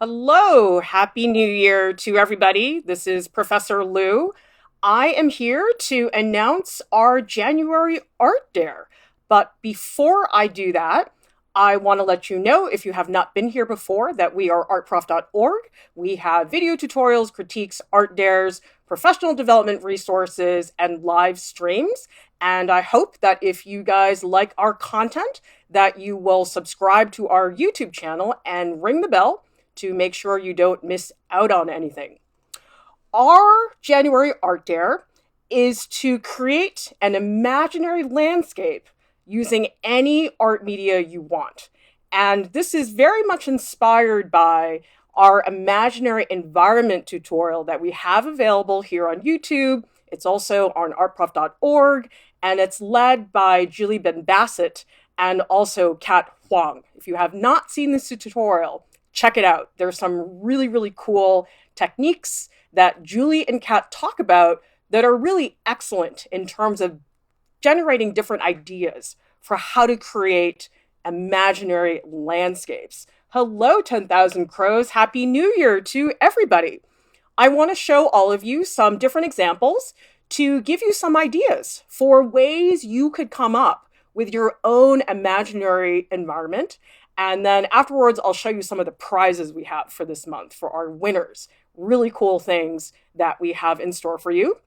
Hello, Happy New Year to everybody. This is Professor Lieu. I am here to announce our January Art Dare. But before I do that, I want to let you know, if you have not been here before, that we are artprof.org. We have video tutorials, critiques, art dares, professional development resources, and live streams. And I hope that if you guys like our content, that you will subscribe to our YouTube channel and ring the bell to make sure you don't miss out on anything. Our January Art Dare is to create an imaginary landscape using any art media you want. And this is very much inspired by our imaginary environment tutorial that we have available here on YouTube. It's also on artprof.org, and it's led by Julie Ben Bassett and also Kat Huang. If you have not seen this tutorial, check it out. There's some really, really cool techniques that Julie and Kat talk about that are really excellent in terms of generating different ideas for how to create imaginary landscapes. Hello, 10,000 Crows. Happy New Year to everybody. I want to show all of you some different examples to give you some ideas for ways you could come up with your own imaginary environment. And then afterwards, I'll show you some of the prizes we have for this month for our winners. Really cool things that we have in store for you.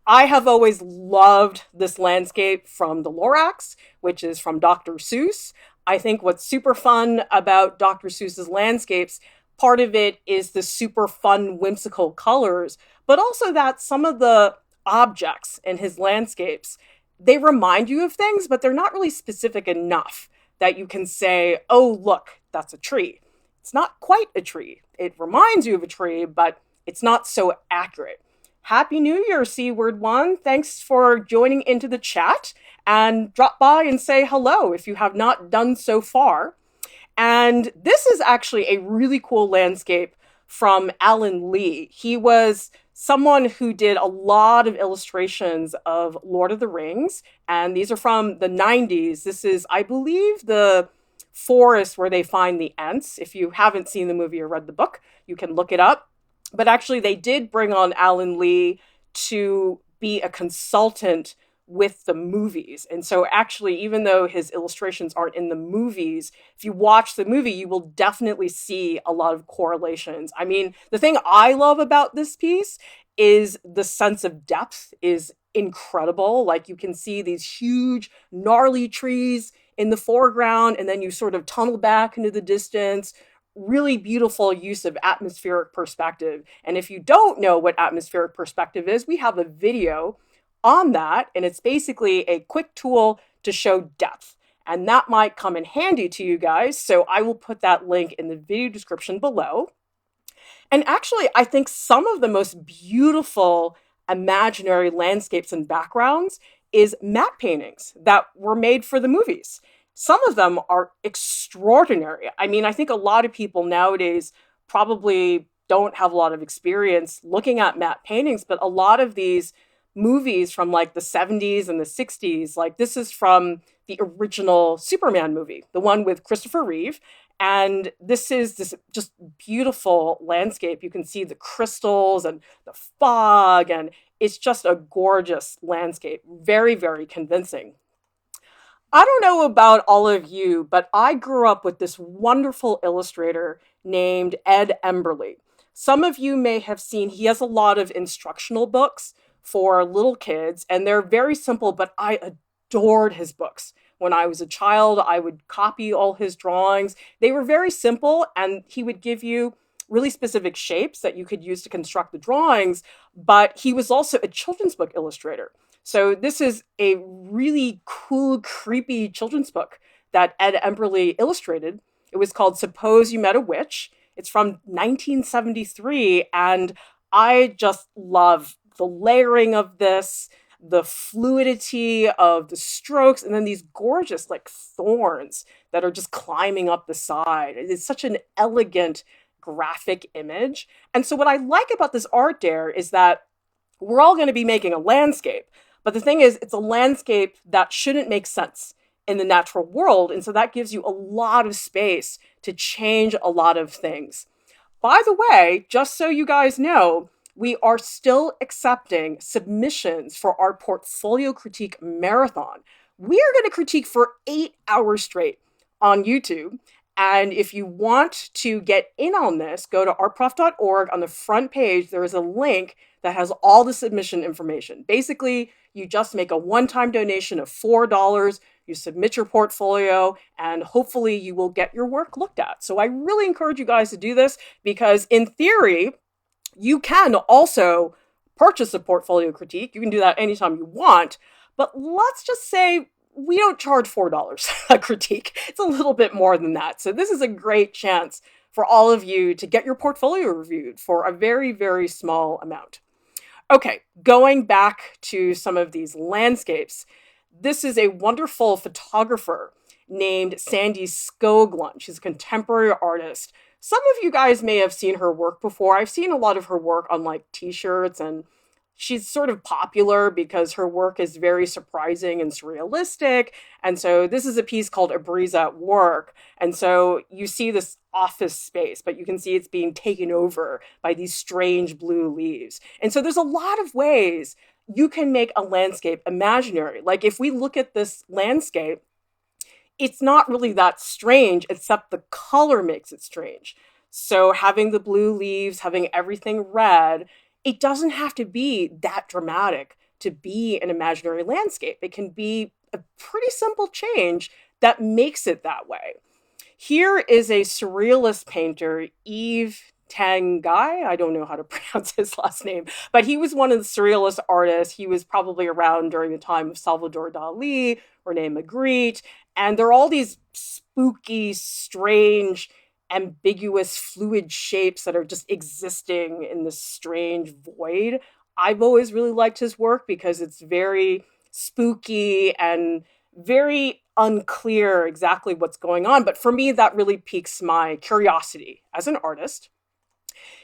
I have always loved this landscape from the Lorax, which is from Dr. Seuss. I think what's super fun about Dr. Seuss's landscapes, part of it is the super fun, whimsical colors, but also that some of the objects in his landscapes, they remind you of things, but they're not really specific enough that you can say, oh, look, that's a tree. It's not quite a tree. It reminds you of a tree, but it's not so accurate. Happy New Year, C-Word One. Thanks for joining into the chat, and drop by and say hello if you have not done so far. And this is actually a really cool landscape from Alan Lee. He was someone who did a lot of illustrations of Lord of the Rings, and these are from the 90s. This is, I believe, the forest where they find the Ents. If you haven't seen the movie or read the book, you can look it up. But actually, they did bring on Alan Lee to be a consultant with the movies. And so actually, even though his illustrations aren't in the movies, if you watch the movie, you will definitely see a lot of correlations. I mean, the thing I love about this piece is the sense of depth is incredible. Like, you can see these huge, gnarly trees in the foreground, and then you sort of tunnel back into the distance. Really beautiful use of atmospheric perspective. And if you don't know what atmospheric perspective is, we have a video on that, and it's basically a quick tool to show depth. And that might come in handy to you guys, so I will put that link in the video description below. And actually, I think some of the most beautiful imaginary landscapes and backgrounds is matte paintings that were made for the movies. Some of them are extraordinary. I mean, I think a lot of people nowadays probably don't have a lot of experience looking at matte paintings, but a lot of these movies from like the 70s and the 60s, like this is from the original Superman movie, the one with Christopher Reeve. And this is this just beautiful landscape. You can see the crystals and the fog, and it's just a gorgeous landscape. Very, very convincing. I don't know about all of you, but I grew up with this wonderful illustrator named Ed Emberley. Some of you may have seen, he has a lot of instructional books for little kids, and they're very simple, but I adored his books. When I was a child, I would copy all his drawings. They were very simple, and he would give you really specific shapes that you could use to construct the drawings, but he was also a children's book illustrator. So this is a really cool, creepy children's book that Ed Emberley illustrated. It was called Suppose You Met a Witch. It's from 1973, and I just love the layering of this, the fluidity of the strokes, and then these gorgeous like thorns that are just climbing up the side. It's such an elegant graphic image. And so what I like about this art dare is that we're all going to be making a landscape. But the thing is, it's a landscape that shouldn't make sense in the natural world. And so that gives you a lot of space to change a lot of things. By the way, just so you guys know, we are still accepting submissions for our portfolio critique marathon. We are going to critique for 8 hours straight on YouTube. And if you want to get in on this, go to artprof.org. On the front page, there is a link that has all the submission information. Basically, you just make a one-time donation of $4. You submit your portfolio, and hopefully you will get your work looked at. So I really encourage you guys to do this because in theory, you can also purchase a portfolio critique. You can do that anytime you want. But let's just say we don't charge $4 a critique. It's a little bit more than that. So this is a great chance for all of you to get your portfolio reviewed for a very, very small amount. Okay, going back to some of these landscapes. This is a wonderful photographer named Sandy Skoglund. She's a contemporary artist. Some of you guys may have seen her work before. I've seen a lot of her work on like t-shirts, and she's sort of popular because her work is very surprising and surrealistic. And so this is a piece called A Breeze at Work. And so you see this office space, but you can see it's being taken over by these strange blue leaves. And so there's a lot of ways you can make a landscape imaginary. Like if we look at this landscape, it's not really that strange, except the color makes it strange. So having the blue leaves, having everything red, it doesn't have to be that dramatic to be an imaginary landscape. It can be a pretty simple change that makes it that way. Here is a surrealist painter, Yves Tanguy. I don't know how to pronounce his last name, but he was one of the surrealist artists. He was probably around during the time of Salvador Dali, Rene Magritte, and there are all these spooky, strange, ambiguous, fluid shapes that are just existing in this strange void. I've always really liked his work because it's very spooky and very unclear exactly what's going on. But for me, that really piques my curiosity as an artist.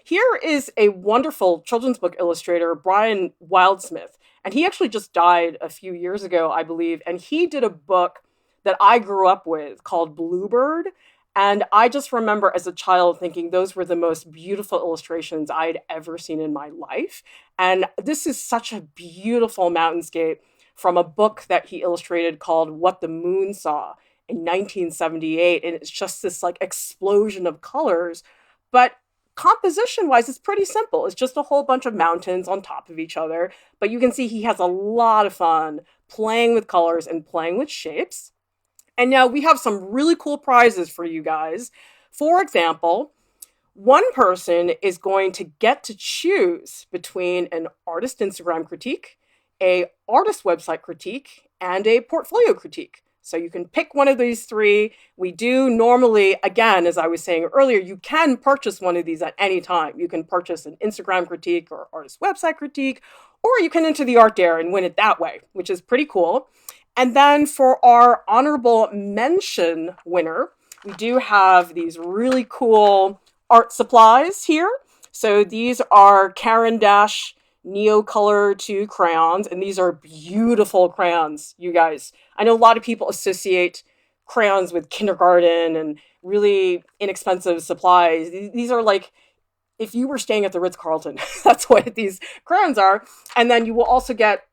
Here is a wonderful children's book illustrator, Brian Wildsmith, and he actually just died a few years ago, I believe, and he did a book that I grew up with called Bluebird, and I just remember as a child thinking those were the most beautiful illustrations I'd ever seen in my life, and this is such a beautiful mountainscape from a book that he illustrated called What the Moon Saw in 1978, and it's just this like explosion of colors, but composition-wise, it's pretty simple. It's just a whole bunch of mountains on top of each other, but you can see he has a lot of fun playing with colors and playing with shapes. And now we have some really cool prizes for you guys. For example, one person is going to get to choose between an artist Instagram critique, a artist website critique, and a portfolio critique. So you can pick one of these three. We do normally, again, as I was saying earlier, you can purchase one of these at any time. You can purchase an Instagram critique or artist website critique, or you can enter the Art Dare and win it that way, which is pretty cool. And then for our honorable mention winner, we do have these really cool art supplies here. So these are Caran d'Ache Neocolor 2 crayons, and these are beautiful crayons, you guys. I know a lot of people associate crayons with kindergarten and really inexpensive supplies. These are like, if you were staying at the Ritz-Carlton, that's what these crayons are. And then you will also get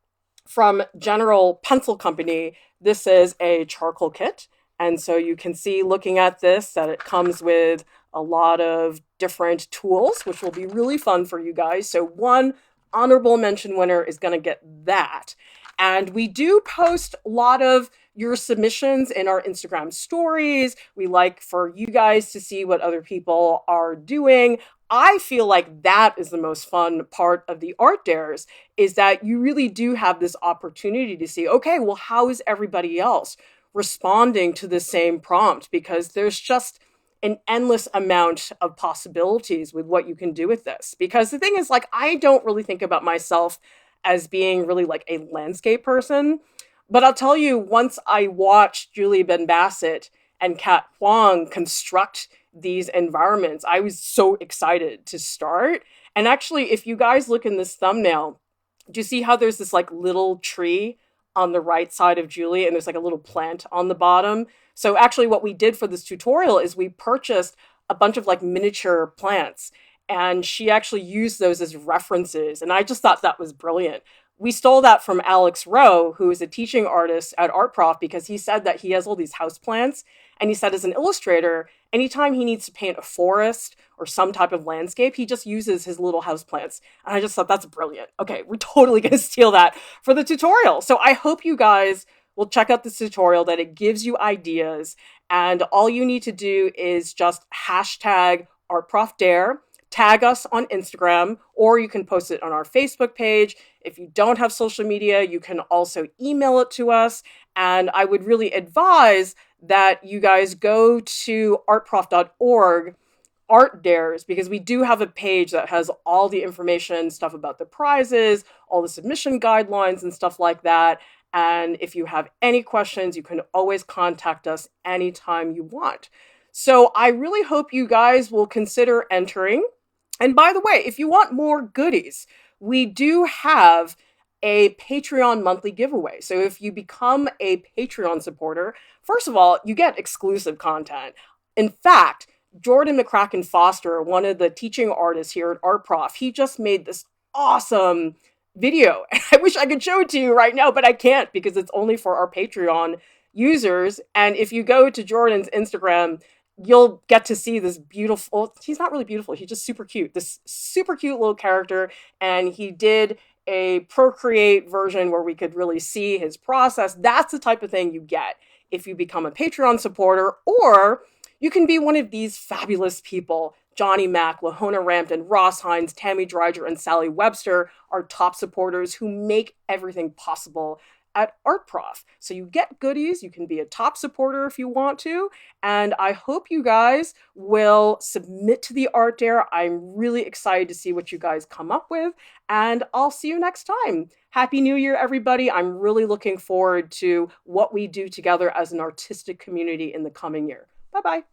from General Pencil Company, this is a charcoal kit. And so you can see looking at this that it comes with a lot of different tools, which will be really fun for you guys. So one honorable mention winner is going to get that. And we do post a lot of your submissions in our Instagram stories. We like for you guys to see what other people are doing. I feel like that is the most fun part of the Art Dares, is that you really do have this opportunity to see, okay, well, how is everybody else responding to the same prompt? Because there's just an endless amount of possibilities with what you can do with this. Because the thing is, like, I don't really think about myself as being really like a landscape person. But I'll tell you, once I watched Julie Ben Bassett and Kat Huang construct these environments, I was so excited to start. And actually, if you guys look in this thumbnail, do you see how there's this like little tree on the right side of Julie, and there's like a little plant on the bottom? So actually what we did for this tutorial is we purchased a bunch of like miniature plants. And she actually used those as references. And I just thought that was brilliant. We stole that from Alex Rowe, who is a teaching artist at Art Prof, because he said that he has all these house plants. And he said, as an illustrator, anytime he needs to paint a forest or some type of landscape, he just uses his little house plants. And I just thought that's brilliant. Okay, we're totally going to steal that for the tutorial. So I hope you guys will check out this tutorial, that it gives you ideas. And all you need to do is just hashtag ArtProfDare, tag us on Instagram, or you can post it on our Facebook page. If you don't have social media, you can also email it to us. And I would really advise that you guys go to artprof.org, Art Dares, because we do have a page that has all the information, stuff about the prizes, all the submission guidelines and stuff like that. And if you have any questions, you can always contact us anytime you want. So I really hope you guys will consider entering. And by the way, if you want more goodies, we do have a Patreon monthly giveaway. So if you become a Patreon supporter, first of all, you get exclusive content. In fact, Jordan McCracken Foster, one of the teaching artists here at Art Prof, he just made this awesome video. I wish I could show it to you right now, but I can't because it's only for our Patreon users. And if you go to Jordan's Instagram, you'll get to see this beautiful, he's not really beautiful, he's just super cute, this super cute little character. And he did a Procreate version where we could really see his process. That's the type of thing you get if you become a Patreon supporter, or you can be one of these fabulous people. Johnny Mack, Lahona Rampton, Ross Hines, Tammy Dreiger, and Sally Webster are top supporters who make everything possible at Art Prof. So you get goodies, you can be a top supporter if you want to, and I hope you guys will submit to the Art Dare. I'm really excited to see what you guys come up with, and I'll see you next time. Happy New Year, everybody. I'm really looking forward to what we do together as an artistic community in the coming year. Bye-bye.